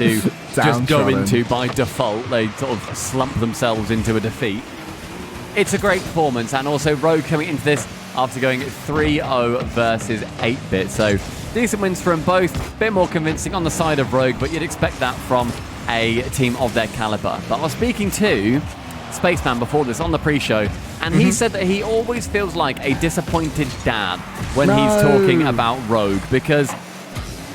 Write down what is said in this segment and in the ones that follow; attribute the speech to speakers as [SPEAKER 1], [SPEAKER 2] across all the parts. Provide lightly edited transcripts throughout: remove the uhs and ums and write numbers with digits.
[SPEAKER 1] to just go into by default. They sort of slump themselves into a defeat. It's a great performance, and also Rogue coming into this after going 3-0 versus 8-bit. So decent wins from both, a bit more convincing on the side of Rogue, but you'd expect that from a team of their caliber. But I was speaking to Spaceman before this on the pre-show, and he said that he always feels like a disappointed dad when he's talking about Rogue, because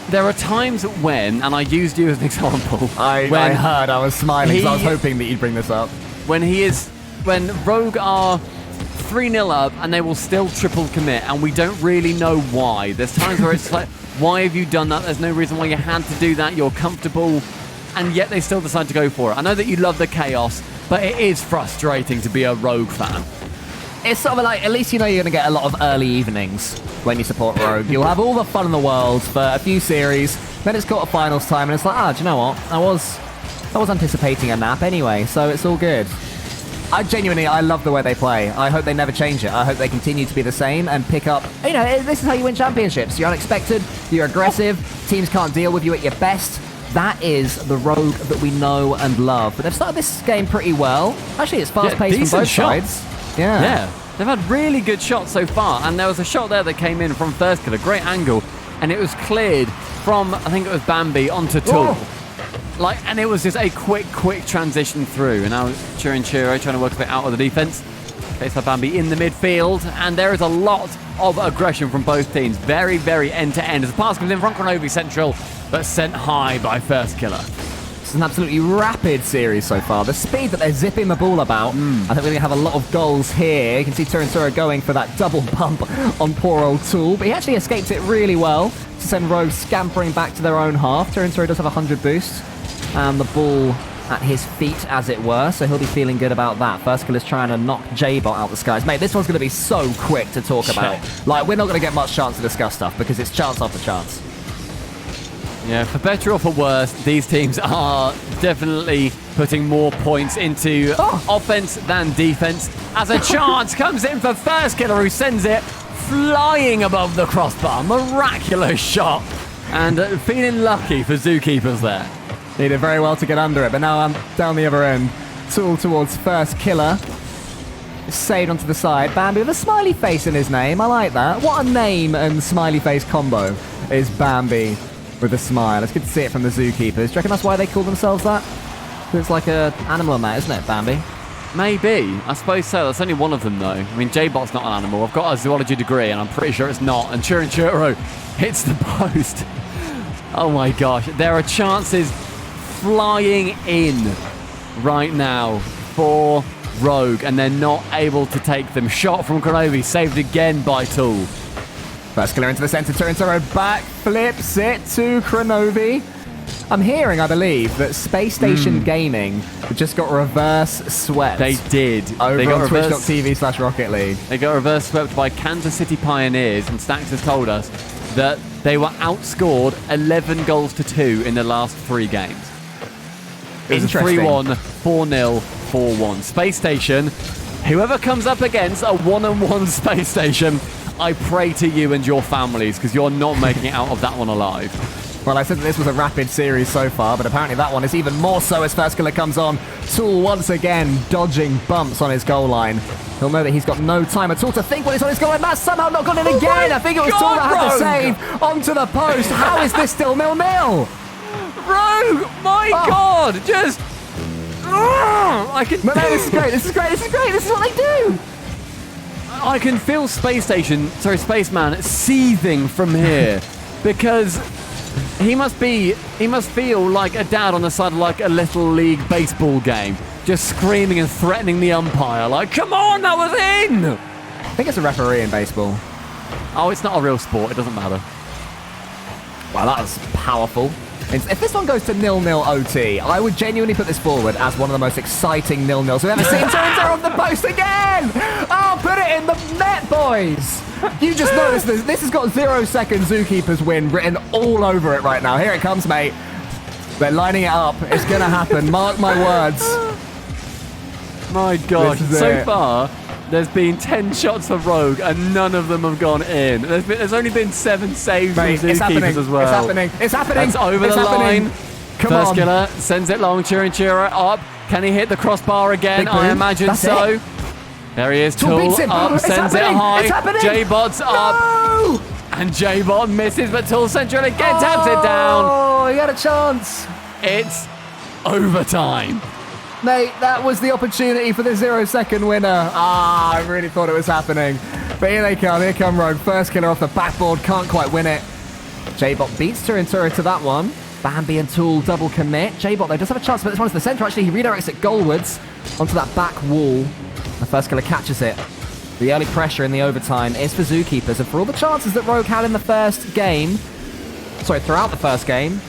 [SPEAKER 1] there are times when, and I used you as an example.
[SPEAKER 2] I heard, I was smiling because I was hoping that you'd bring this up.
[SPEAKER 1] When Rogue are 3-0 up and they will still triple commit, and we don't really know why. There's times where it's like, why have you done that? There's no reason why you had to do that. You're comfortable, and yet they still decide to go for it. I know that you love the chaos, but it is frustrating to be a Rogue fan.
[SPEAKER 2] It's sort of like, at least you know you're going to get a lot of early evenings when you support Rogue. You'll have all the fun in the world for a few series, then it's quarterfinals time, and it's like, do you know what? I was anticipating a nap anyway, so it's all good. I love the way they play. I hope they never change it. I hope they continue to be the same and pick up, this is how you win championships. You're unexpected, you're aggressive, teams can't deal with you at your best. That is the Rogue that we know and love. But they've started this game pretty well. Actually, it's fast-paced from both sides.
[SPEAKER 1] Yeah, they've had really good shots so far, and there was a shot there that came in from first kill, a great angle, and it was cleared from, I think it was Bambi, onto Tool. And it was just a quick transition through, and now Chiro trying to work a bit out of the defense. Faced by Bambi in the midfield, and there is a lot of aggression from both teams. Very, very end-to-end. As the pass comes in from Kronovi Central, but sent high by First Killer.
[SPEAKER 2] It's an absolutely rapid series so far. The speed that they're zipping the ball about, I think we're going to have a lot of goals here. You can see Turinturo going for that double bump on poor old Tool, but he actually escaped it really well to send Rogue scampering back to their own half. Turinturo does have 100 boost, and the ball at his feet, as it were, so he'll be feeling good about that. First Kill is trying to knock J-Bot out the skies. Mate, this one's going to be so quick to talk about. Like, we're not going to get much chance to discuss stuff because it's chance after chance.
[SPEAKER 1] Yeah, for better or for worse, these teams are definitely putting more points into offense than defense. As a chance comes in for First Killer, who sends it flying above the crossbar. Miraculous shot. And feeling lucky for Zookeepers there.
[SPEAKER 2] He did very well to get under it, but now I'm down the other end. Tool towards First Killer. Saved onto the side. Bambi with a smiley face in his name. I like that. What a name and smiley face combo is Bambi with a smile. It's good to see it from the Zookeepers. Do you reckon that's why they call themselves that? It's like an animal on that, isn't it, Bambi?
[SPEAKER 1] Maybe. I suppose so. That's only one of them, though. I mean, J-Bot's not an animal. I've got a zoology degree, and I'm pretty sure it's not. And Chiro hits the post. Oh, my gosh. There are chances flying in right now for Rogue, and they're not able to take them. Shot from Kronovi, saved again by Tool.
[SPEAKER 2] First Killer into the center, Turinturo back, flips it to Kronovi. I'm hearing, I believe, that Space Station Gaming just got reverse swept.
[SPEAKER 1] They did.
[SPEAKER 2] Over on twitch.tv/Rocket League.
[SPEAKER 1] They got reverse swept by Kansas City Pioneers, and Stacks has told us that they were outscored 11-2 in the last 3 games. It was a 3-1, 4-0, 4-1. Space Station, whoever comes up against a 1-on-1 Space Station, I pray to you and your families, because you're not making it out of that one alive.
[SPEAKER 2] Well, I said that this was a rapid series so far, but apparently that one is even more so as First Killer comes on. Tool once again dodging bumps on his goal line. He'll know that he's got no time at all to think when he's on his goal line. That's somehow not gone in again. I think it was Tool that had to save onto the post. How is this still 0-0?
[SPEAKER 1] Rogue, my God, just... I can...
[SPEAKER 2] No, this is great, this is great, this is great, this is what they do!
[SPEAKER 1] I can feel Spaceman seething from here, because he must feel like a dad on the side of like a little league baseball game, just screaming and threatening the umpire, like, come on, that was in!
[SPEAKER 2] I think it's a referee in baseball.
[SPEAKER 1] Oh, it's not a real sport, it doesn't matter.
[SPEAKER 2] Wow, that was powerful. If this one goes to 0-0 OT, I would genuinely put this forward as one of the most exciting 0-0s we've ever seen. Turinturo on the post again! Oh, put it in the net, boys! You just noticed this. This has got 0-second Zookeepers win written all over it right now. Here it comes, mate. They're lining it up. It's going to happen. Mark my words.
[SPEAKER 1] My God. So far, there's been 10 shots for Rogue, and none of them have gone in. There's only been 7 saves from Zookeepers as well.
[SPEAKER 2] It's happening. It's happening.
[SPEAKER 1] That's over the line.
[SPEAKER 2] Come
[SPEAKER 1] First
[SPEAKER 2] on.
[SPEAKER 1] killer sends it long. Chirichiro up. Can he hit the crossbar again?
[SPEAKER 2] Big boom.
[SPEAKER 1] I imagine
[SPEAKER 2] That's
[SPEAKER 1] so.
[SPEAKER 2] it.
[SPEAKER 1] There he is.
[SPEAKER 2] Tool
[SPEAKER 1] Tool
[SPEAKER 2] beats him.
[SPEAKER 1] up.
[SPEAKER 2] It's
[SPEAKER 1] Sends it
[SPEAKER 2] happening.
[SPEAKER 1] high.
[SPEAKER 2] It's happening.
[SPEAKER 1] J-Bot's up.
[SPEAKER 2] No!
[SPEAKER 1] And J-Bot misses, but Tool Central again taps it down.
[SPEAKER 2] Oh, he had a chance.
[SPEAKER 1] It's overtime.
[SPEAKER 2] Mate, that was the opportunity for the 0-second winner. I really thought it was happening. But here they come. Here come Rogue. First killer off the backboard. Can't quite win it. J-Bot beats Turinturo to that one. Bambi and Tool double commit. J-Bot, though, does have a chance, but this one's the center. Actually, he redirects it goalwards onto that back wall. The first killer catches it. The early pressure in the overtime is for Zookeepers. And for all the chances that Rogue had in the first game, throughout the first game,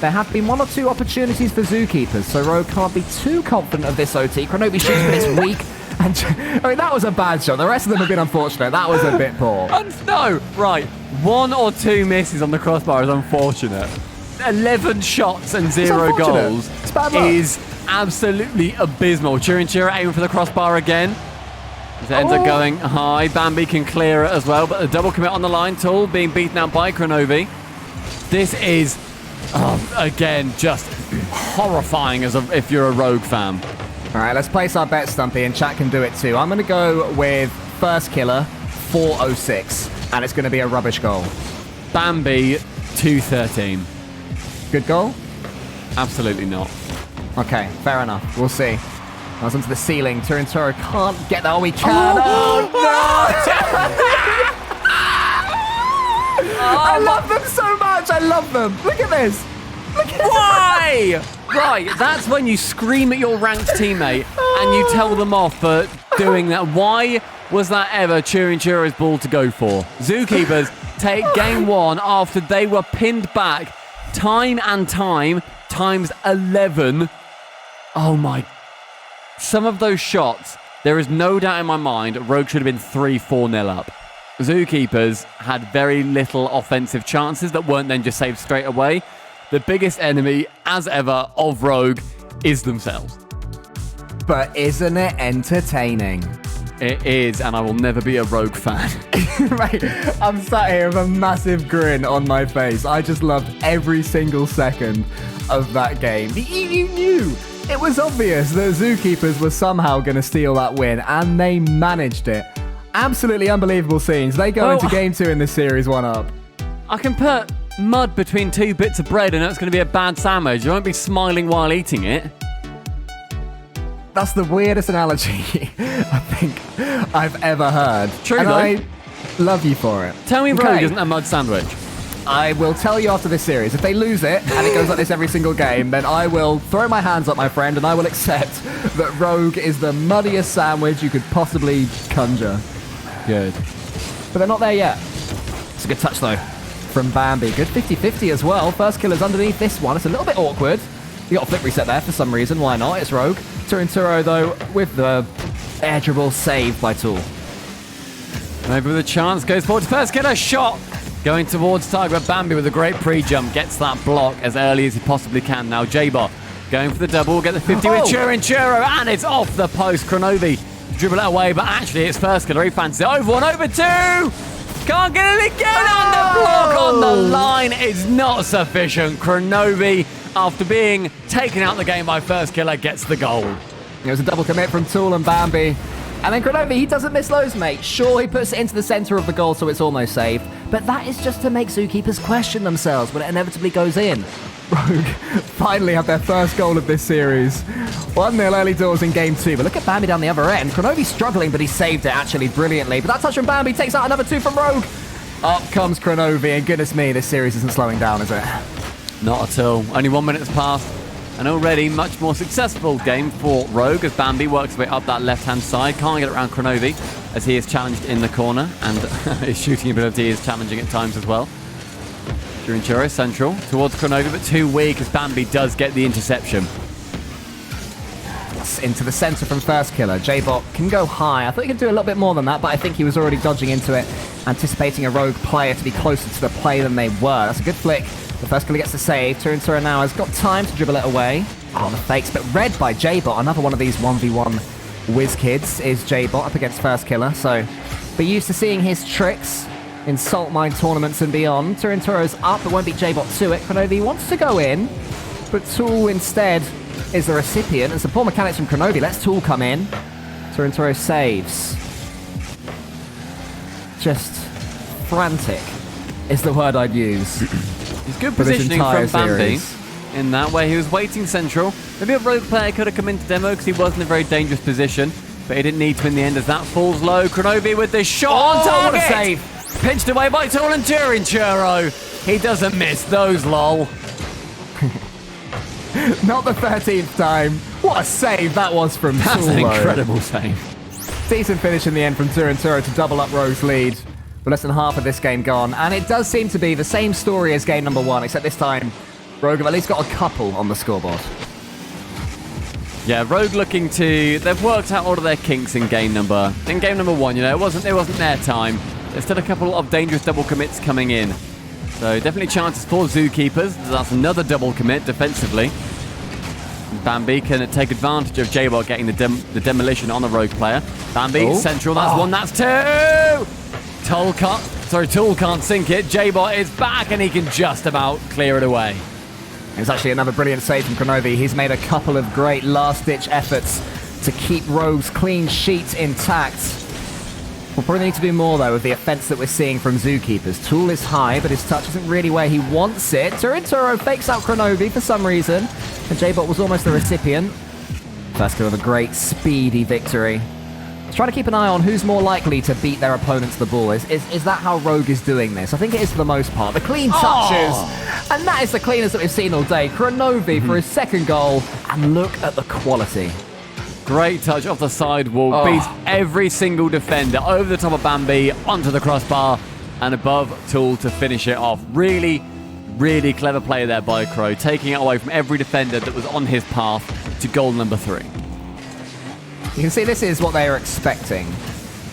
[SPEAKER 2] there have been 1 or 2 opportunities for Zookeepers, so Rogue can't be too confident of this OT. Kronobi shoots, but it's weak. And I mean, that was a bad shot. The rest of them have been unfortunate. That was a bit poor.
[SPEAKER 1] No, right. 1 or 2 misses on the crossbar is unfortunate. 11 shots and 0 goals
[SPEAKER 2] It's bad luck.
[SPEAKER 1] is absolutely abysmal. Chirichiro aiming for the crossbar again. It ends up going high. Bambi can clear it as well, but the double commit on the line. Tool being beaten out by Kronobi. This is, again, just horrifying if you're a Rogue fan.
[SPEAKER 2] All right, let's place our bet, Stumpy, and chat can do it too. I'm going to go with first killer, 406, and it's going to be a rubbish goal.
[SPEAKER 1] Bambi, 213.
[SPEAKER 2] Good goal?
[SPEAKER 1] Absolutely not.
[SPEAKER 2] Okay, fair enough. We'll see. Goes onto the ceiling. Turinturo can't get that. Oh, he can. Oh, no! I love them so much. I love them. Look at this. Look at
[SPEAKER 1] Why? Right, that's when you scream at your ranked teammate and you tell them off for doing that. Why was that ever Chirinchiro's ball to go for? Zookeepers take game 1 after they were pinned back time and time, times 11. Oh my. Some of those shots, there is no doubt in my mind, Rogue should have been 3-4-0 up. Zookeepers had very little offensive chances that weren't then just saved straight away. The biggest enemy, as ever, of Rogue is themselves.
[SPEAKER 2] But isn't it entertaining?
[SPEAKER 1] It is, and I will never be a Rogue fan.
[SPEAKER 2] Right, I'm sat here with a massive grin on my face. I just loved every single second of that game. You knew. It was obvious that Zookeepers were somehow going to steal that win, and they managed it. Absolutely unbelievable scenes. They go into game 2 in this series 1-up.
[SPEAKER 1] I can put mud between 2 bits of bread and it's going to be a bad sandwich. You won't be smiling while eating it.
[SPEAKER 2] That's the weirdest analogy I think I've ever heard.
[SPEAKER 1] True,
[SPEAKER 2] and
[SPEAKER 1] though.
[SPEAKER 2] I love you for it.
[SPEAKER 1] Tell me Rogue
[SPEAKER 2] Okay.
[SPEAKER 1] isn't a mud sandwich.
[SPEAKER 2] I will tell you after this series. If they lose it, and it goes like this every single game, then I will throw my hands up, my friend, and I will accept that Rogue is the muddiest sandwich you could possibly conjure.
[SPEAKER 1] Good.
[SPEAKER 2] But they're not there yet. It's a good touch, though, from Bambi. Good 50-50 as well. First killer's underneath this one. It's a little bit awkward. You got a flip reset there for some reason. Why not? It's Rogue. Turinturo, though, with the air dribble save by Tool.
[SPEAKER 1] Maybe with a chance, goes forward to first killer, shot! Going towards target, but Bambi with a great pre-jump gets that block as early as he possibly can. Now J-Bot going for the double, get the 50 with Chirichiro, and it's off the post. Kronobi dribble it away, but actually it's first killer. He fancies it over 1, over 2! Can't get it again, and the block on the line is not sufficient. Kronobi, after being taken out the game by first killer, gets the goal.
[SPEAKER 2] It was a double commit from Tool and Bambi. And then Kronobi, he doesn't miss those, mate. Sure, he puts it into the center of the goal, so it's almost saved. But that is just to make Zookeepers question themselves when it inevitably goes in. Rogue finally have their first goal of this series. 1-0 early doors in game 2. But look at Bambi down the other end. Kronobi's struggling, but he saved it actually brilliantly. But that touch from Bambi takes out another 2 from Rogue. Up comes Kronobi, and goodness me, this series isn't slowing down, is it?
[SPEAKER 1] Not at all. Only 1 minute has passed. An already much more successful game for Rogue as Bambi works his way up that left-hand side. Can't get it around Kronobi as he is challenged in the corner, and his shooting ability is challenging at times as well. Chirichiro central towards Kronobi, but too weak as Bambi does get the interception.
[SPEAKER 2] Into the center from first killer. J-Bot can go high. I thought he could do a little bit more than that, but I think he was already dodging into it, anticipating a Rogue player to be closer to the play than they were. That's a good flick. The first killer gets the save. Turinturo now has got time to dribble it away. Oh, the fakes, but read by J-Bot. Another one of these 1v1 whiz kids is J-Bot up against first killer, so be used to seeing his tricks in Salt Mine tournaments and beyond. Turinturo's up, but won't beat J-Bot to it. Kronobi wants to go in. but Tool instead is the recipient. And some poor mechanics from Kronovi. Let's Tool come in. Torrentoro saves. Just frantic is the word I'd use.
[SPEAKER 1] It's good positioning from Bambi in that way. He was waiting central. Maybe a rogue player could have come into demo because he was in a very dangerous position, but he didn't need to in the end as that falls low. Kronovi with the shot on target.
[SPEAKER 2] What a save.
[SPEAKER 1] Pinched away by Tool and Churro. He doesn't miss those, lol.
[SPEAKER 2] Not the 13th time. What a save that was from Tool.
[SPEAKER 1] That's an incredible save.
[SPEAKER 2] Decent finish in the end from Torrentoro to double up Rogue's lead. With less than half of this game gone. And it does seem to be the same story as game number 1, except this time Rogue have at least got a couple on the scoreboard.
[SPEAKER 1] Yeah, Rogue looking to... They've worked out all of their kinks in game number 1, you know. It wasn't their time. There's still a couple of dangerous double commits coming in. So definitely chances for Zookeepers. That's another double commit defensively. Bambi can take advantage of J-Bot getting the demolition on the Rogue player. Bambi, central, that's one, that's two! Tool can't sink it. J-Bot is back and he can just about clear it away.
[SPEAKER 2] It's actually another brilliant save from Kronovi. He's made a couple of great last-ditch efforts to keep Rogue's clean sheet intact. We'll probably need to do more, though, with the offense that we're seeing from Zookeepers. Tool is high, but his touch isn't really where he wants it. Torrentoro fakes out Kronovi for some reason, and J-Bot was almost the recipient. First go of a great, speedy victory. Let's try to keep an eye on who's more likely to beat their opponent to the ball. Is that how Rogue is doing this? I think it is for the most part. The clean touches, and that is the cleanest that we've seen all day. Kronovi for his second goal, and look at the quality.
[SPEAKER 1] Great touch off the sidewall. Beats every single defender over the top of Bambi, onto the crossbar, and above Tool to finish it off. Really, really clever play there by Crow, taking it away from every defender that was on his path to goal number 3.
[SPEAKER 2] You can see this is what they are expecting,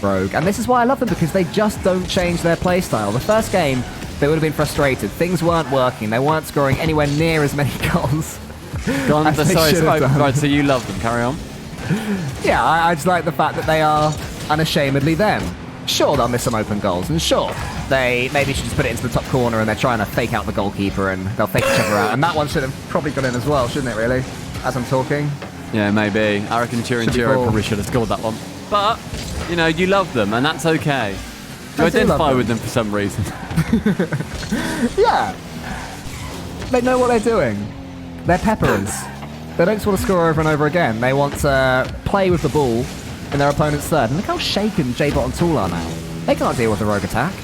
[SPEAKER 2] Rogue. And this is why I love them, because they just don't change their playstyle. The first game, they would have been frustrated. Things weren't working. They weren't scoring anywhere near as many goals.
[SPEAKER 1] Right, so you love them. Carry on.
[SPEAKER 2] Yeah, I just like the fact that they are unashamedly them. Sure, they'll miss some open goals, and sure, they maybe should just put it into the top corner and they're trying to fake out the goalkeeper and they'll fake each other out. And that one should have probably gone in as well, shouldn't it, really? As I'm talking.
[SPEAKER 1] Yeah, maybe. I reckon Chiro probably should have scored that one. But, you know, you love them, and that's okay. You identify with them for some reason.
[SPEAKER 2] Yeah. They know what they're doing. They're peppers. They don't just want to score over and over again. They want to play with the ball in their opponent's third. And look how shaken J-Bot and Tool are now. They can't deal with the Rogue attack.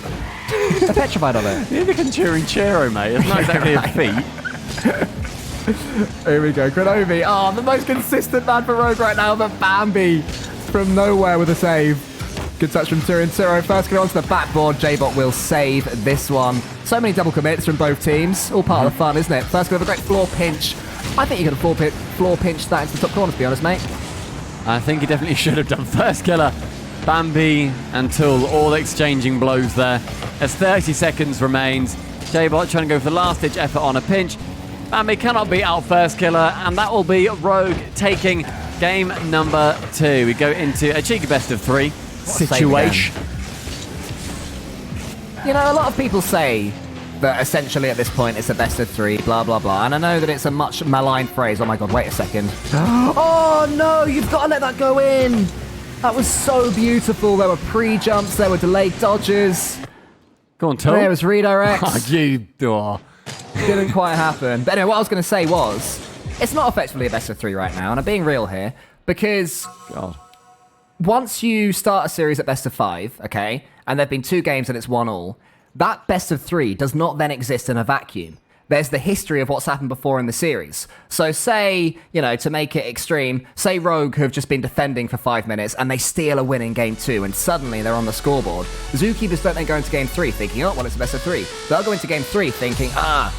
[SPEAKER 2] They're petrified of it.
[SPEAKER 1] Neither can Chiro, mate. It's not exactly a feat.
[SPEAKER 2] Here we go. Kronovi. Oh, the most consistent man for Rogue right now, but Bambi from nowhere with a save. Good touch from Torrentoro. First get onto the backboard. J-Bot will save this one. So many double commits from both teams. All part of the fun, isn't it? First go with a great floor pinch. I think you could have floor pinched that into the top corner, to be honest, mate.
[SPEAKER 1] I think he definitely should have done. First killer. Bambi and Tool all exchanging blows there. As 30 seconds remains, J-Bot trying to go for the last-ditch effort on a pinch. Bambi cannot beat out first killer, and that will be Rogue taking game number 2. We go into a cheeky best of 3 situation.
[SPEAKER 2] You know, a lot of people say that essentially at this point it's a best of 3, blah, blah, blah. And I know that it's a much maligned phrase. Oh my God, wait a second. Oh no, you've got to let that go in. That was so beautiful. There were pre-jumps, there were delayed dodges.
[SPEAKER 1] Go on, Tool.
[SPEAKER 2] There was redirects. Didn't quite happen. But anyway, what I was going to say was, it's not effectively a best of 3 right now, and I'm being real here, because once you start a series at best of 5, okay, and there've been 2 games and it's 1-1, that best of 3 does not then exist in a vacuum. There's the history of what's happened before in the series. So say, you know, to make it extreme, say Rogue have just been defending for 5 minutes and they steal a win in game 2 and suddenly they're on the scoreboard. Zookeepers don't then go into game 3 thinking, oh, well, it's a best of 3. They'll go into game 3 thinking,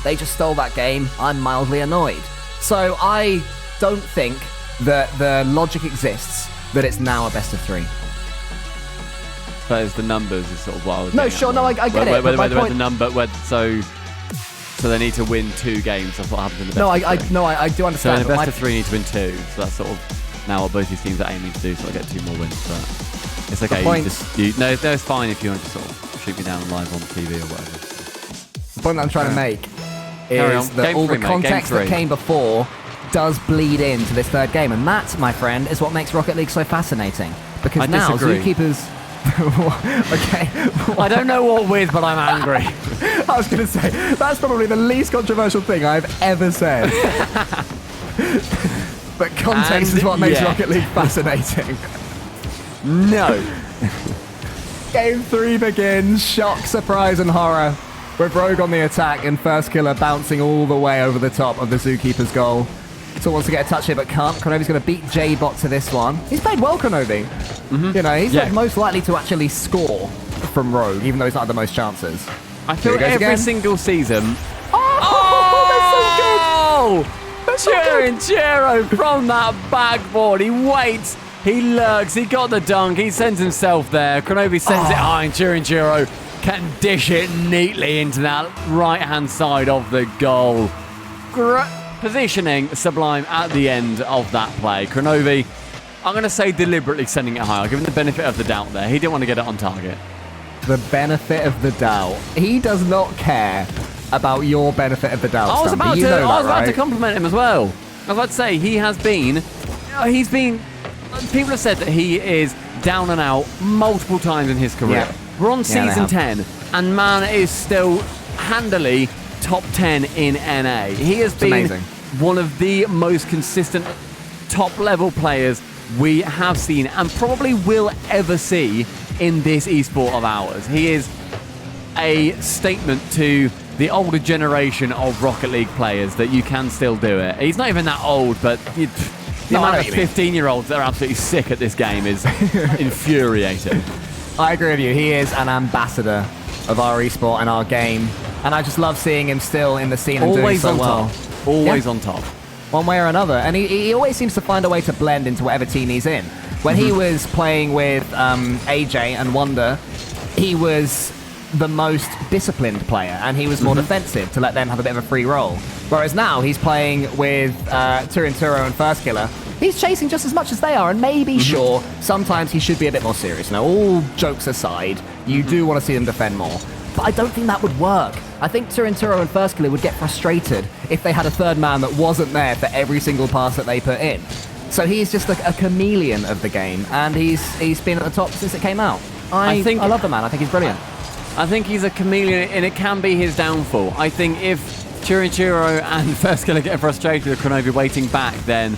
[SPEAKER 2] they just stole that game. I'm mildly annoyed. So I don't think that the logic exists that it's now a best of 3.
[SPEAKER 1] But it's the numbers is sort of what I was
[SPEAKER 2] No, sure, no, I get it.
[SPEAKER 1] Where the number, so they need to win 2 games. That's what happens in the best of 3.
[SPEAKER 2] I do understand.
[SPEAKER 1] So in the best of 3 need to win 2. So that's sort of now what both these teams are aiming to do. So I get 2 more wins. But it's okay. No, it's fine if you want to sort of shoot me down live on TV or whatever.
[SPEAKER 2] The point that I'm trying to make is that all the
[SPEAKER 1] mate.
[SPEAKER 2] context that came before does bleed into this third game. And that, my friend, is what makes Rocket League so fascinating. Because now
[SPEAKER 1] disagree.
[SPEAKER 2] Zookeepers... okay.
[SPEAKER 1] I don't know what with, but I'm angry.
[SPEAKER 2] I was going to say, that's probably the least controversial thing I've ever said. But context is what makes Rocket League fascinating.
[SPEAKER 1] No.
[SPEAKER 2] Game 3 begins. Shock, surprise, and horror. With Rogue on the attack and First Killer bouncing all the way over the top of the Zookeeper's goal. Still wants to get a touch here, but can't. Kronovi's going to beat J-Bot to this one. He's played well, Kronovi. You know, he's like most likely to actually score from Rogue, even though he's not had the most chances.
[SPEAKER 1] I feel every single season...
[SPEAKER 2] Oh!
[SPEAKER 1] That's so good! Chiro from that backboard. He waits. He lurks. He got the dunk. He sends himself there. Kronovi sends it high, and Chiro can dish it neatly into that right-hand side of the goal. Positioning sublime at the end of that play. Kronovi, I'm going to say deliberately sending it high. I'll give him the benefit of the doubt there. He didn't want to get it on target.
[SPEAKER 2] The benefit of the doubt. He does not care about your benefit of the doubt.
[SPEAKER 1] I was about to compliment him as well. I was about to say he's been. People have said that he is down and out multiple times in his career.
[SPEAKER 2] Yeah.
[SPEAKER 1] We're on season 10, and man is still handily top 10 in NA. He has been
[SPEAKER 2] amazing.
[SPEAKER 1] One of the most consistent top-level players we have seen and probably will ever see in this esport of ours. He is a statement to the older generation of Rocket League players that you can still do it. He's not even that old, but the amount of 15-year-olds that are absolutely sick at this game is infuriating.
[SPEAKER 2] I agree with you. He is an ambassador of our esport and our game. And I just love seeing him still in the scene and doing so well.
[SPEAKER 1] Always on top.
[SPEAKER 2] One way or another. And he always seems to find a way to blend into whatever team he's in. When he was playing with AJ and Wonder, he was the most disciplined player, and he was more defensive to let them have a bit of a free roll. Whereas now he's playing with Turinturo and First Killer. He's chasing just as much as they are, and maybe, sure, sometimes he should be a bit more serious. Now, all jokes aside, you do want to see them defend more. But I don't think that would work. I think Turinturo and First Killer would get frustrated if they had a third man that wasn't there for every single pass that they put in. So he's just a chameleon of the game, and he's been at the top since it came out. I love the man. I think he's brilliant.
[SPEAKER 1] I think he's a chameleon, and it can be his downfall. I think if Turinturo and First Killer get frustrated with Kronovi waiting back, then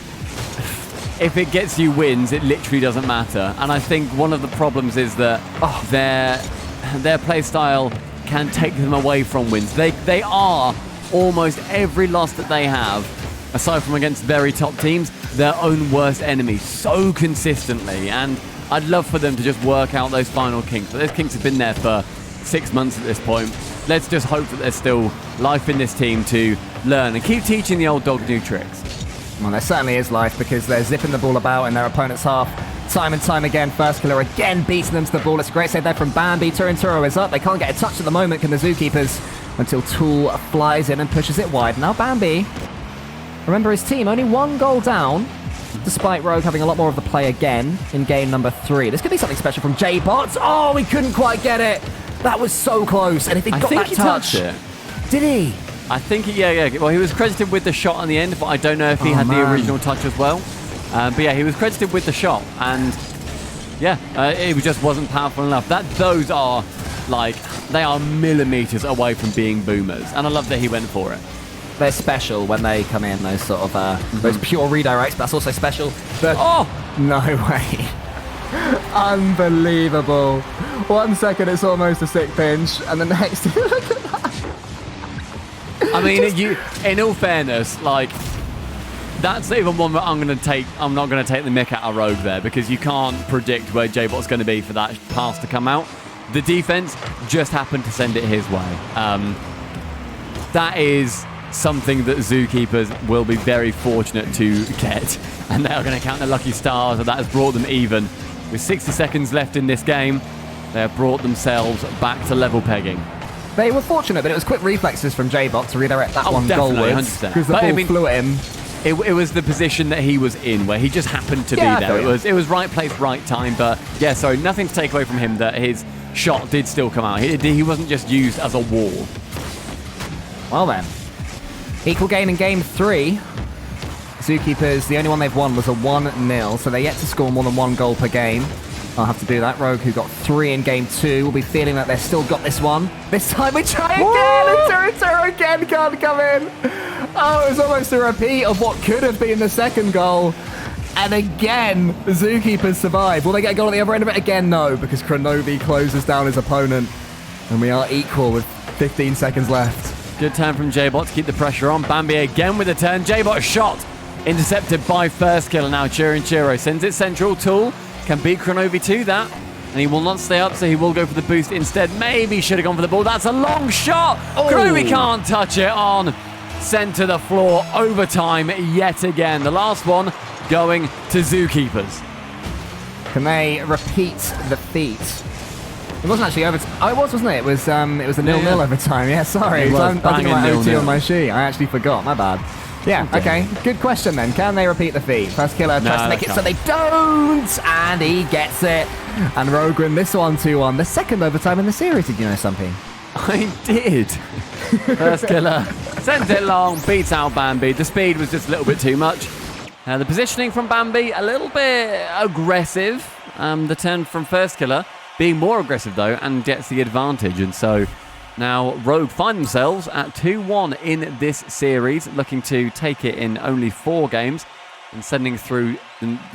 [SPEAKER 1] if it gets you wins, it literally doesn't matter. And I think one of the problems is that their play style can take them away from wins. They are almost every loss that they have, aside from against very top teams, their own worst enemy so consistently. And I'd love for them to just work out those final kinks. But those kinks have been there for 6 months at this point. Let's just hope that there's still life in this team to learn and keep teaching the old dog new tricks.
[SPEAKER 2] Well, there certainly is life, because they're zipping the ball about in their opponent's half time and time again. First Killer again beating them to the ball. It's a great save there from Bambi. Turinturo is up. They can't get a touch at the moment, can the Zookeepers, until Tool flies in and pushes it wide. Now Bambi, remember his team, only 1 goal down, despite Rogue having a lot more of the play again in game number 3. This could be something special from J-Bot. Oh, he couldn't quite get it. That was so close. And if he got that touch,
[SPEAKER 1] it.
[SPEAKER 2] Did he?
[SPEAKER 1] I think, yeah. Well, he was credited with the shot on the end, but I don't know if he had the original touch as well. But yeah, he was credited with the shot, and yeah, it just wasn't powerful enough. Those are they are millimeters away from being boomers, and I love that he went for it.
[SPEAKER 2] They're special when they come in, those sort of those pure redirects, but that's also special. No way. Unbelievable. 1 second, it's almost a sick pinch, and the next, look at that.
[SPEAKER 1] I mean, in all fairness, that's even one that I'm not going to take the mick out of Rogue there, because you can't predict where J-Bot's going to be for that pass to come out. The defense just happened to send it his way. That is something that Zookeepers will be very fortunate to get, and they are going to count their lucky stars, and that has brought them even. With 60 seconds left in this game, they have brought themselves back to level pegging.
[SPEAKER 2] They were fortunate, but it was quick reflexes from J-Bot to redirect that one goalwards, because the ball flew at him.
[SPEAKER 1] It was the position that he was in, where he just happened to be there. It was right place, right time. But yeah, sorry, nothing to take away from him, that his shot did still come out. He wasn't just used as a wall.
[SPEAKER 2] Well then, Equal game in game 3. Zookeepers, the only one they've won was a 1-0, so they're yet to score more than 1 goal per game. I'll have to do that. Rogue, who got 3 in game 2, will be feeling that they've still got this one. This time we try again, and Turrituro again can't come in. Oh, it was almost a repeat of what could have been the second goal. And again, the Zookeepers survive. Will they get a goal at the other end of it? Again, no, because Kronovi closes down his opponent. And we are equal with 15 seconds left.
[SPEAKER 1] Good turn from J-Bot to keep the pressure on. Bambi again with the turn. J-Bot shot. Intercepted by first killer. Now Chiro sends it central. Tool can beat Kronovi to that. And he will not stay up, so he will go for the boost instead. Maybe should have gone for the ball. That's a long shot. Kronovi can't touch it on. Sent to the floor. Overtime yet again. The last one going to Zookeepers.
[SPEAKER 2] Can they repeat the feat? It wasn't actually overtime. Oh, it was, wasn't it? It was a 0-0 overtime. Yeah, sorry. I'm thinking about OT on my sheet. I actually forgot. My bad. Yeah, okay. Good question then. Can they repeat the feat? First killer tries to make it so they don't, and he gets it. And Rogue win this one 2-1. The second overtime in the series. Did you know something?
[SPEAKER 1] I did. First killer sends it long, beats out Bambi. The speed was just a little bit too much. The positioning from Bambi, a little bit aggressive. The turn from first killer being more aggressive though, and gets the advantage. And so now Rogue find themselves at 2-1 in this series, looking to take it in only 4 games and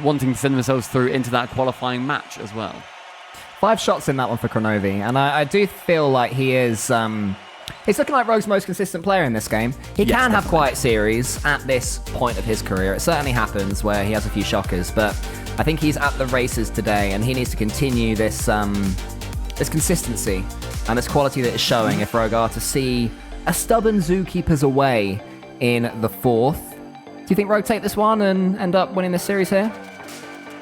[SPEAKER 1] wanting to send themselves through into that qualifying match as well.
[SPEAKER 2] 5 shots in that one for Kronovi, and I do feel like he is... He's looking like Rogue's most consistent player in this game. He can have quiet series at this point of his career. It certainly happens where he has a few shockers, but I think he's at the races today, and he needs to continue this this consistency and this quality that is showing if Rogue are to see a stubborn Zookeepers away in the 4th. Do you think Rogue take this one and end up winning this series here?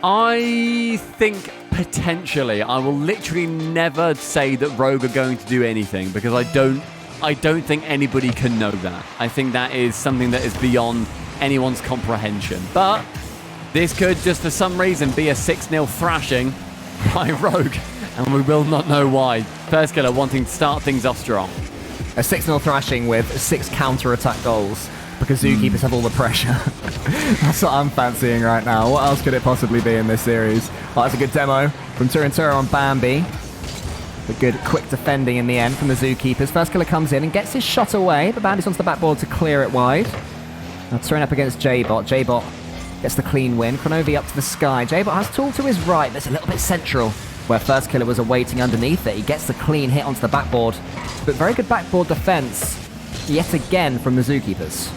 [SPEAKER 1] I think potentially. I will literally never say that Rogue are going to do anything because I don't think anybody can know that. I think that is something that is beyond anyone's comprehension. But this could just for some reason be a 6-0 thrashing by Rogue, and we will not know why. First killer wanting to start things off strong.
[SPEAKER 2] A 6-0 thrashing with 6 counter-attack goals because Zookeepers have all the pressure. That's what I'm fancying right now. What else could it possibly be in this series? Oh, that's a good demo from Turinturo on Bambi. But good quick defending in the end from the Zookeepers. First killer comes in and gets his shot away, but Bambi's onto the backboard to clear it wide. Now turning up against J-Bot. J-Bot gets the clean win. Kronovi up to the sky. J-Bot has Tool to his right, but it's a little bit central where first killer was awaiting underneath it. He gets the clean hit onto the backboard. But very good backboard defense yet again from the Zookeepers.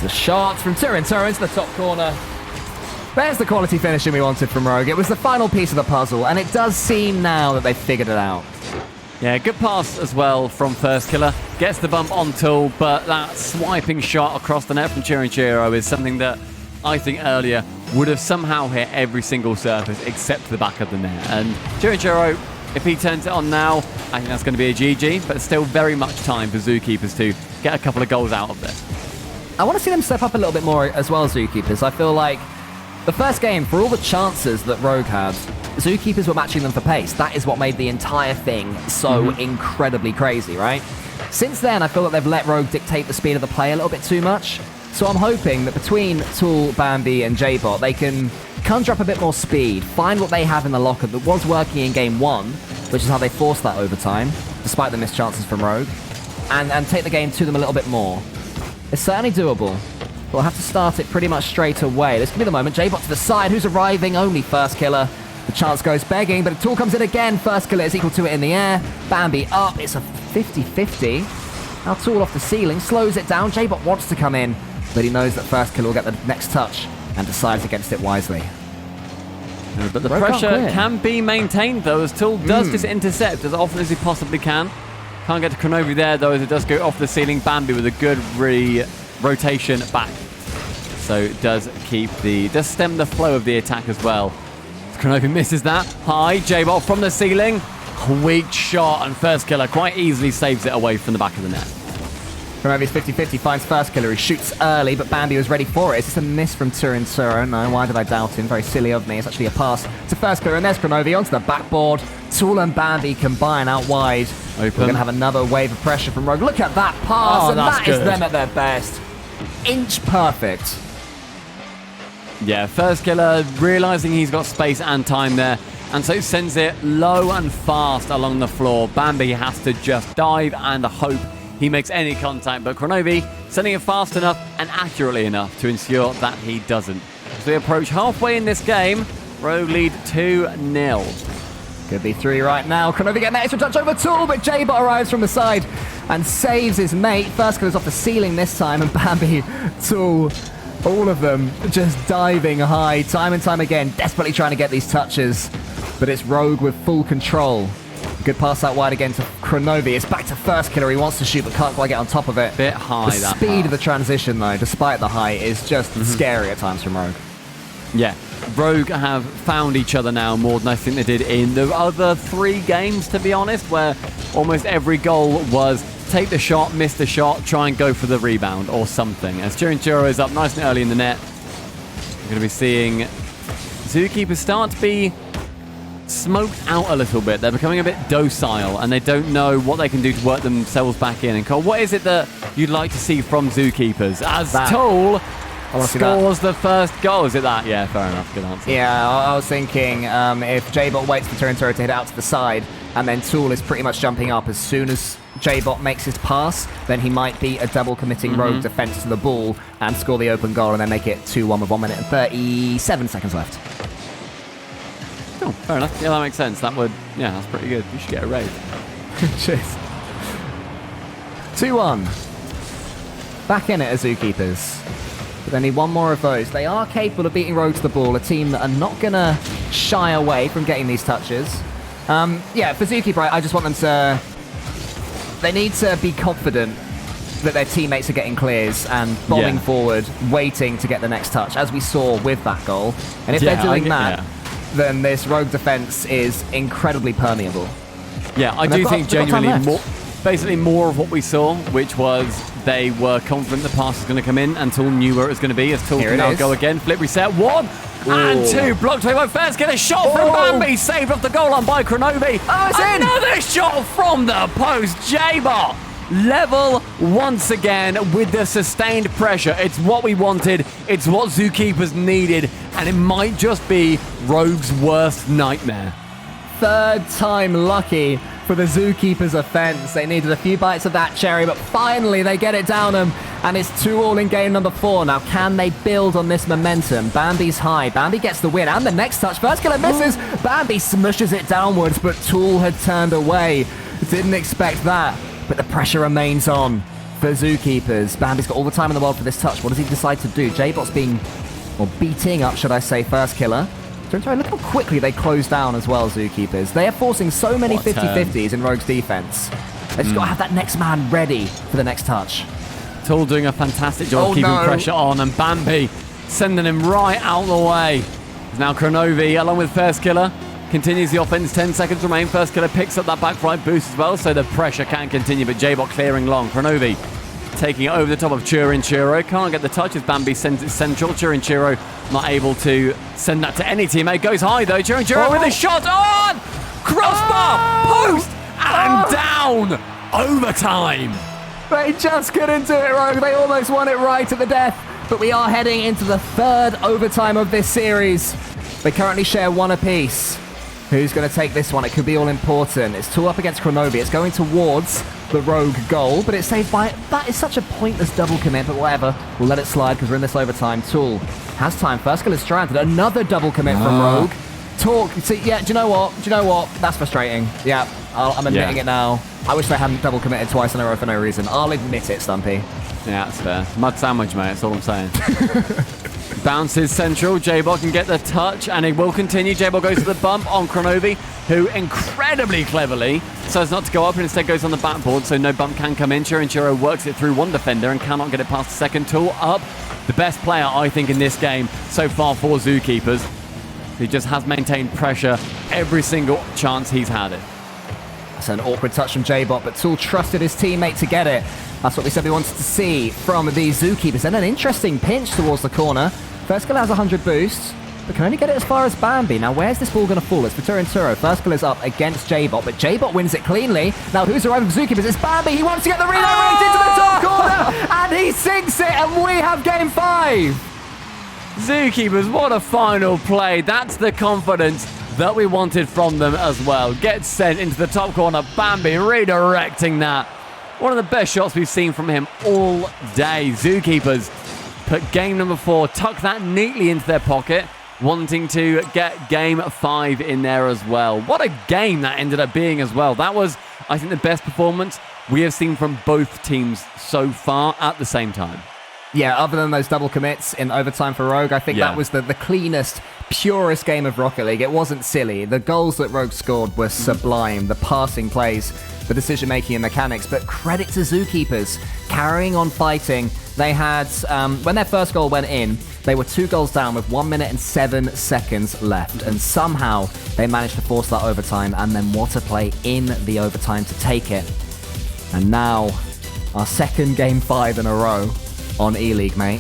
[SPEAKER 2] The shot from Turinturo into the top corner. There's the quality finishing we wanted from Rogue. It was the final piece of the puzzle, and it does seem now that they've figured it out.
[SPEAKER 1] Yeah, good pass as well from first killer. Gets the bump on Tool, but that swiping shot across the net from Turinturo is something that I think earlier would have somehow hit every single surface except the back of the net. And Turinturo, if he turns it on now, I think that's going to be a GG, but still very much time for Zookeepers to get a couple of goals out of this.
[SPEAKER 2] I want to see them step up a little bit more as well, Zookeepers. I feel like the first game, for all the chances that Rogue had, Zookeepers were matching them for pace. That is what made the entire thing so incredibly crazy, right? Since then, I feel that they've let Rogue dictate the speed of the play a little bit too much. So I'm hoping that between Tool, Bambi, and J-Bot, they can conjure up a bit more speed, find what they have in the locker that was working in game 1, which is how they forced that overtime, despite the missed chances from Rogue, and take the game to them a little bit more. It's certainly doable. We'll have to start it pretty much straight away. This could be the moment. J-Bot to the side. Who's arriving? Only first killer. The chance goes begging, but a Tool comes in again. First killer is equal to it in the air. Bambi up. It's a 50-50. Now Tool off the ceiling. Slows it down. J-Bot wants to come in, but he knows that first killer will get the next touch and decides against it wisely.
[SPEAKER 1] But the pressure can be maintained, though, as Tool does just intercept as often as he possibly can. Can't get to Kronovi there, though, as it does go off the ceiling. Bambi with a good rotation back. So it does stem the flow of the attack as well. Kronovi misses that. High, J-Bot from the ceiling. Weak shot, and first killer quite easily saves it away from the back of the net.
[SPEAKER 2] Kronovi's 50-50, finds first killer. He shoots early, but Bambi was ready for it. Is this a miss from Turinturo? No, why did I doubt him? Very silly of me. It's actually a pass to first killer, and there's Kronovi onto the backboard. Tool and Bambi combine out wide, We're going to have another wave of pressure from Rogue. Look at that pass,
[SPEAKER 1] Oh,
[SPEAKER 2] and
[SPEAKER 1] that's
[SPEAKER 2] that is
[SPEAKER 1] good.
[SPEAKER 2] them at their best. Inch perfect.
[SPEAKER 1] Yeah, first killer realizing he's got space and time there, and so sends it low and fast along the floor. Bambi has to just dive and hope he makes any contact, but Kronovi sending it fast enough and accurately enough to ensure that he doesn't. As we approach halfway in this game, Rogue lead 2-0.
[SPEAKER 2] Could be 3 right now. Kronovi getting that extra touch over Tool, but J-Bot arrives from the side and saves his mate. First killer's off the ceiling this time, and Bambi, Tool, all of them just diving high time and time again, desperately trying to get these touches. But it's Rogue with full control. Good pass out wide again to Kronovi. It's back to first killer. He wants to shoot, but can't quite get on top of it.
[SPEAKER 1] Bit high,
[SPEAKER 2] the
[SPEAKER 1] that
[SPEAKER 2] speed
[SPEAKER 1] pass.
[SPEAKER 2] of the transition, though, despite the height, is just scary at times from Rogue.
[SPEAKER 1] Yeah, Rogue have found each other now more than I think they did in the other 3 games, to be honest, where almost every goal was take the shot, miss the shot, try and go for the rebound or something. As Chiro is up nice and early in the net, we're going to be seeing Zookeepers start to be smoked out a little bit. They're becoming a bit docile, and they don't know what they can do to work themselves back in. And Cole, what is it that you'd like to see from Zookeepers? As Tool scores the first goal. Is it that? Yeah, fair enough. Good answer.
[SPEAKER 2] Yeah, I was thinking if J-Bot waits for Turintoro to hit out to the side, and then Tool is pretty much jumping up as soon as J-Bot makes his pass, then he might be a double committing Rogue defense to the ball and score the open goal and then make it 2-1 with 1 minute and 37 seconds left.
[SPEAKER 1] Oh, fair enough. Yeah, that makes sense. That would, yeah, that's pretty good. You should get a raid.
[SPEAKER 2] Cheers. 2-1. Back in it as Zookeepers. But they need one more of those. They are capable of beating Rogue to the ball, a team that are not going to shy away from getting these touches. Yeah, for Zookeeper, I just want them to... They need to be confident that their teammates are getting clears and bombing forward, waiting to get the next touch, as we saw with that goal. And if they're doing that, then this Rogue defense is incredibly permeable.
[SPEAKER 1] Yeah, I do think genuinely basically more of what we saw, which was they were confident the pass was going to come in and Tool knew where it was going to be, as Tool can now go again. Flip reset. 1 and 2. Blocked away by first. Get a shot from Bambi. Saved off the goal line by Kronovi.
[SPEAKER 2] Oh, it's in.
[SPEAKER 1] Another shot from the post. J-Bot level once again with the sustained pressure. It's what we wanted. It's what Zookeepers needed. And it might just be Rogue's worst nightmare.
[SPEAKER 2] Third time lucky for the Zookeepers offense. They needed a few bites of that cherry, but finally they get it down them, and it's 2-2 in game number 4. Now, can they build on this momentum? Bambi's high. Bambi gets the win, and the next touch. First killer misses. Bambi smushes it downwards, but Tool had turned away. Didn't expect that, but the pressure remains on for Zookeepers. Bambi's got all the time in the world for this touch. What does he decide to do? J-Bot's beating up, should I say, first killer. Look how quickly they close down as well, Zookeepers. They are forcing so many 50-50s in Rogue's defense. They just got to have that next man ready for the next touch.
[SPEAKER 1] Tool doing a fantastic job of keeping pressure on, and Bambi sending him right out the way. Now Kronovi, along with first killer, continues the offense. 10 seconds remain. First killer picks up that back right boost as well, so the pressure can continue, but J-Bot clearing long. Kronovi taking it over the top of Chiro. Can't get the touch as Bambi sends it central. Chiro not able to send that to any teammate. Goes high though. Chiro with a shot on! Crossbar! Post! And down! Overtime!
[SPEAKER 2] They just couldn't do it, Rogue. They almost won it right at the death. But we are heading into the 3rd overtime of this series. They currently share 1 apiece. Who's going to take this one? It could be all important. It's 2 up against Kronovi. It's going towards the Rogue goal, but it's saved by... That is such a pointless double commit, but whatever. We'll let it slide because we're in this overtime. Tool has time. First kill is stranded. Another double commit from Rogue. Talk. See, yeah, do you know what? That's frustrating. Yeah, I'm admitting it now. I wish they hadn't double committed twice in a row for no reason. I'll admit it, Stumpy.
[SPEAKER 1] Yeah, that's fair. Mud sandwich, mate. That's all I'm saying. Bounces central. J-Bot can get the touch, and it will continue. J-Bot goes to the bump on Kronovi, who incredibly cleverly decides not to go up and instead goes on the backboard, so no bump can come in. Chiro works it through one defender and cannot get it past the second. Tool up. The best player, I think, in this game so far for Zookeepers. He just has maintained pressure every single chance he's had it.
[SPEAKER 2] That's an awkward touch from J-Bot, but Tool trusted his teammate to get it. That's what we said we wanted to see from the Zookeepers. And an interesting pinch towards the corner. First kill has 100 boosts. but can only get it as far as Bambi. Now, where's this ball going to fall? It's for Turinturo. First kill is up against J-Bot, but J-Bot wins it cleanly. Now, who's arriving for Zookeepers? It's Bambi. He wants to get the redirect into the top corner, and he sinks it, and we have game 5.
[SPEAKER 1] Zookeepers, what a final play. That's the confidence that we wanted from them as well. Gets sent into the top corner. Bambi redirecting that. One of the best shots we've seen from him all day. Zookeepers put game number 4, tuck that neatly into their pocket, wanting to get game 5 in there as well. What a game that ended up being as well. That was, I think, the best performance we have seen from both teams so far at the same time.
[SPEAKER 2] Yeah, other than those double commits in overtime for Rogue, I think that was the cleanest, purest game of Rocket League. It wasn't silly. The goals that Rogue scored were sublime. The passing plays, the decision-making and mechanics. But credit to Zookeepers, carrying on fighting. They had, when their first goal went in, they were 2 goals down with 1 minute and 7 seconds left. And somehow they managed to force that overtime. And then what a play in the overtime to take it. And now, our second game 5 in a row on E-League, mate.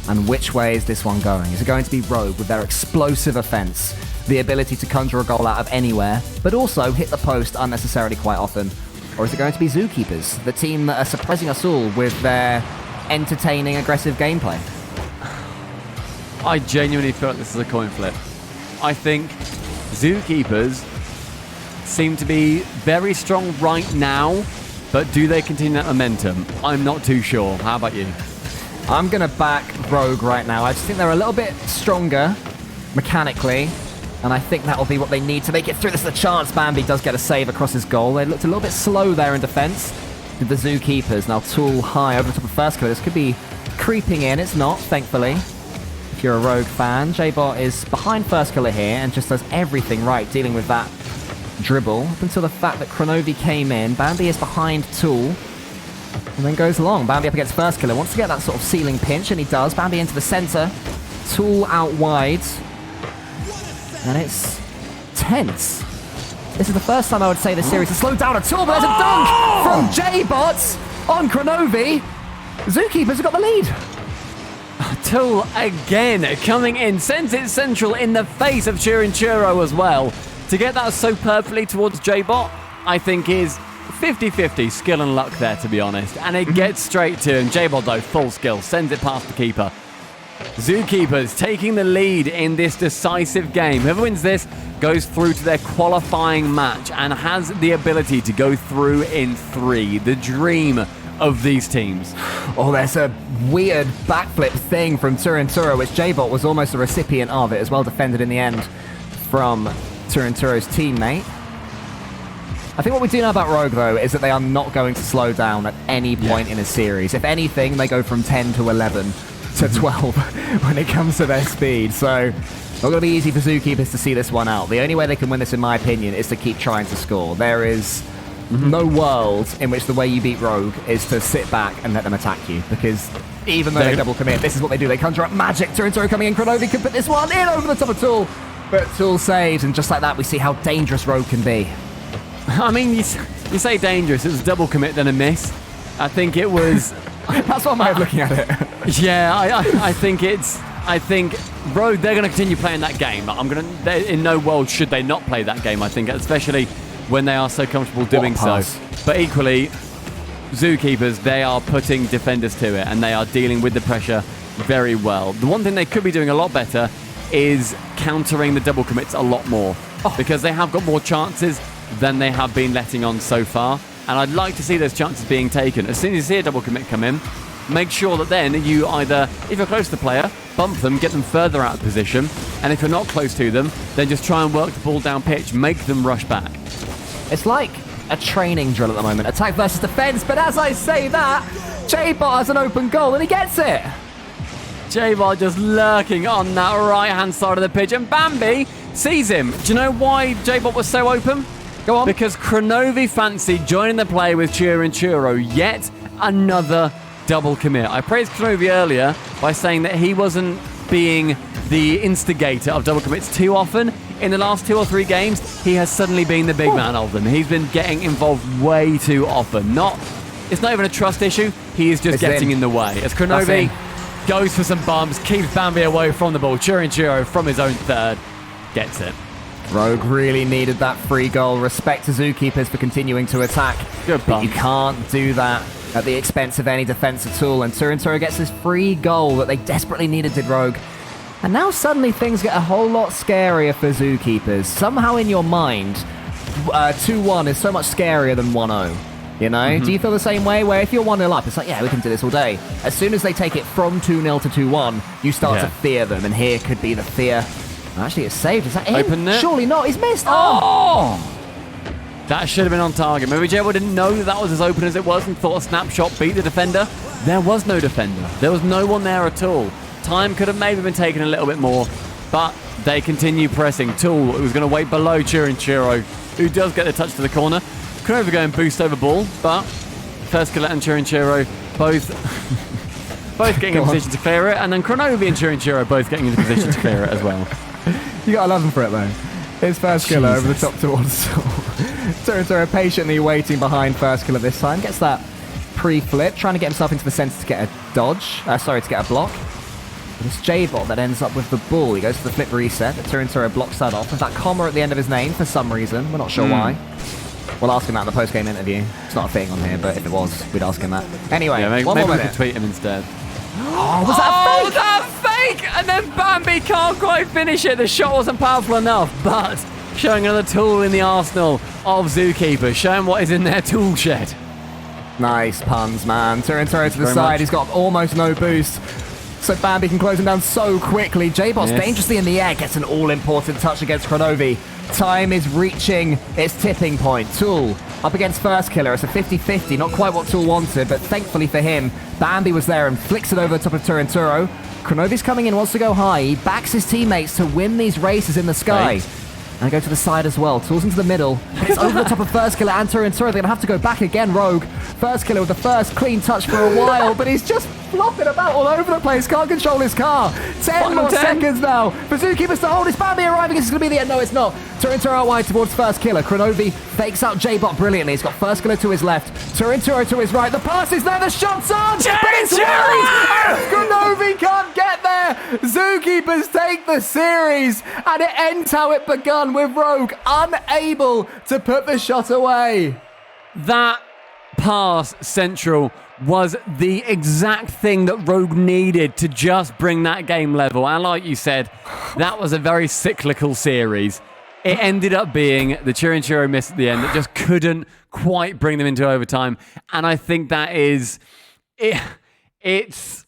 [SPEAKER 2] And which way is this one going? Is it going to be Rogue with their explosive offense, the ability to conjure a goal out of anywhere, but also hit the post unnecessarily quite often? Or is it going to be Zookeepers, the team that are surprising us all with their entertaining, aggressive gameplay?
[SPEAKER 1] I genuinely feel like this is a coin flip. I think Zookeepers seem to be very strong right now, but do they continue that momentum? I'm not too sure. How about you?
[SPEAKER 2] I'm going to back Rogue right now. I just think they're a little bit stronger mechanically, and I think that will be what they need to make it through. This is a chance. Bambi does get a save across his goal. They looked a little bit slow there in defense. Did the Zookeepers. Now Tool high over the top of first killer. This could be creeping in. It's not, thankfully. If you're a Rogue fan, J-Bot is behind first killer here and just does everything right, dealing with that dribble up until the fact that Kronovi came in. Bambi is behind Tool and then goes along. Bambi up against first killer, wants to get that sort of ceiling pinch, and he does. Bambi into the center, Tool out wide, and it's tense. This is the first time I would say this series has slowed down at all, but there's a dunk from J-Bot on Kronovi. Zookeepers have got the lead.
[SPEAKER 1] Tool again coming in, sends it central in the face of Chirichuro as well. To get that so perfectly towards J-Bot, I think is 50-50 skill and luck there, to be honest. And it gets straight to him. J-Bot, though, full skill, sends it past the keeper. Zookeepers taking the lead in this decisive game. Whoever wins this goes through to their qualifying match and has the ability to go through in 3. The dream of these teams.
[SPEAKER 2] Oh, there's a weird backflip thing from Turinturo, which J-Bot was almost a recipient of. It was well defended in the end from Turinturo's teammate. I think what we do know about Rogue, though, is that they are not going to slow down at any point in a series. If anything, they go from 10 to 11 to 12 when it comes to their speed. So, not going to be easy for Zookeepers to see this one out. The only way they can win this, in my opinion, is to keep trying to score. There is no world in which the way you beat Rogue is to sit back and let them attack you, because even though they double commit, this is what they do. They conjure up magic. Turinturo coming in. Kronovi can put this one in over the top of Tool, but Tool saves, and just like that, we see how dangerous Rogue can be.
[SPEAKER 1] I mean, you say dangerous. It was a double commit, then a miss. I think it was...
[SPEAKER 2] That's one way of looking at it.
[SPEAKER 1] Yeah, I think it's... I think Rogue, they're going to continue playing that game. In no world should they not play that game, I think, especially when they are so comfortable doing so. But equally, Zookeepers, they are putting defenders to it, and they are dealing with the pressure very well. The one thing they could be doing a lot better is countering the double commits a lot more, because they have got more chances than they have been letting on so far. And I'd like to see those chances being taken. As soon as you see a double commit come in, make sure that then you either, if you're close to the player, bump them, get them further out of position. And if you're not close to them, then just try and work the ball down pitch, make them rush back.
[SPEAKER 2] It's like a training drill at the moment. Attack versus defense. But as I say that, J-Bot has an open goal and he gets it.
[SPEAKER 1] J-Bot just lurking on that right-hand side of the pitch. And Bambi sees him. Do you know why J-Bot was so open?
[SPEAKER 2] Go on.
[SPEAKER 1] Because Kronovi fancied joining the play with Chirichuro. Yet another double commit. I praised Kronovi earlier by saying that he wasn't being the instigator of double commits too often. In the last 2 or 3 games, he has suddenly been the big man of them. He's been getting involved way too often. It's not even a trust issue. He is just getting in the way. As Kronovi goes for some bumps, keeps Bambi away from the ball. Chiro from his own third gets it.
[SPEAKER 2] Rogue really needed that free goal. Respect to Zookeepers for continuing to attack.
[SPEAKER 1] Good
[SPEAKER 2] but you can't do that at the expense of any defense at all. And Turinturo gets this free goal that they desperately needed, did Rogue. And now suddenly things get a whole lot scarier for Zookeepers. Somehow in your mind, 2-1 is so much scarier than 1-0. You know? Do you feel the same way? Where if you're 1-0 up, it's like, yeah, we can do this all day. As soon as they take it from 2-0 to 2-1, you start to fear them. And here could be the fear. Actually, it's saved. Is that him?
[SPEAKER 1] Open it.
[SPEAKER 2] Surely not. He's missed.
[SPEAKER 1] Oh! That should have been on target. Maybe Jabo didn't know that was as open as it was and thought a snapshot beat the defender. There was no defender. There was no one there at all. Time could have maybe been taken a little bit more, but they continue pressing. Tool, who's going to wait below Chiro, who does get the touch to the corner. Kronovi going boost over ball, but First Killer and Chiro both getting in position to clear it, and then Kronovi and Chiro both getting into position to clear it as well.
[SPEAKER 2] You gotta love him for it, though. His First Killer over the top towards Turinturo patiently waiting behind First Killer this time. Gets that pre-flip, trying to get himself into the center to get a dodge. To get a block. But it's J-Bot that ends up with the ball. He goes for the flip reset, but Turinturo blocks that off with that comma at the end of his name for some reason. We're not sure why. We'll ask him that in the post-game interview. It's not a thing on here, but if it was, we'd ask him that. Anyway,
[SPEAKER 1] maybe
[SPEAKER 2] one more
[SPEAKER 1] we
[SPEAKER 2] minute.
[SPEAKER 1] could tweet him instead.
[SPEAKER 2] Oh, was that fake?
[SPEAKER 1] that fake! And then Bambi can't quite finish it. The shot wasn't powerful enough, but showing another tool in the arsenal of Zookeepers, showing what is in their tool shed.
[SPEAKER 2] Nice puns, man. Turinturo to the side. He's got almost no boost. So Bambi can close him down so quickly. J-Bot's dangerously in the air. Gets an all-important touch against Kronovi. Time is reaching its tipping point. Tool up against First Killer. It's a 50-50. Not quite what Tool wanted, but thankfully for him, Bambi was there and flicks it over the top of Turinturo. Kronovi's coming in, wants to go high. He backs his teammates to win these races in the sky. And go to the side as well. Tool's into the middle. But it's over the top of First Killer and Turinturo. They're going to have to go back again, Rogue. First Killer with the first clean touch for a while, but he's just flopping about all over the place. Can't control his car. 10 more seconds now for Zookeepers to hold. Is Bambi arriving? This is going to be the end. No, it's not. Turinturo out wide towards First Killer. Kronovi fakes out J-Bot brilliantly. He's got First Killer to his left. Turinturo to his right. The pass is there. The shot's on. But it's Kronovi can't get there. Zookeepers take the series, and it ends how it begun with Rogue unable to put the shot away.
[SPEAKER 1] That pass central was the exact thing that Rogue needed to just bring that game level. And like you said, that was a very cyclical series. It ended up being the Chiro miss at the end that just couldn't quite bring them into overtime. And I think that is... It's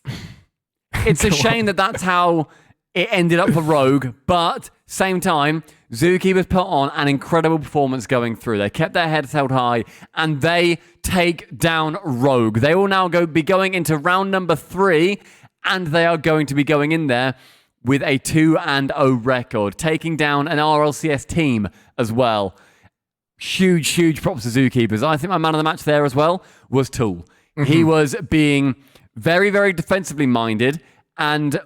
[SPEAKER 1] a shame that that's how it ended up for Rogue, but same time, Zookeepers put on an incredible performance going through. They kept their heads held high, and they take down Rogue. They will now be going into round number 3, and they are going to be going in there with a 2-0 record, taking down an RLCS team as well. Huge props to Zookeepers. I think my man of the match there as well was Tool. He was being very, very defensively minded, and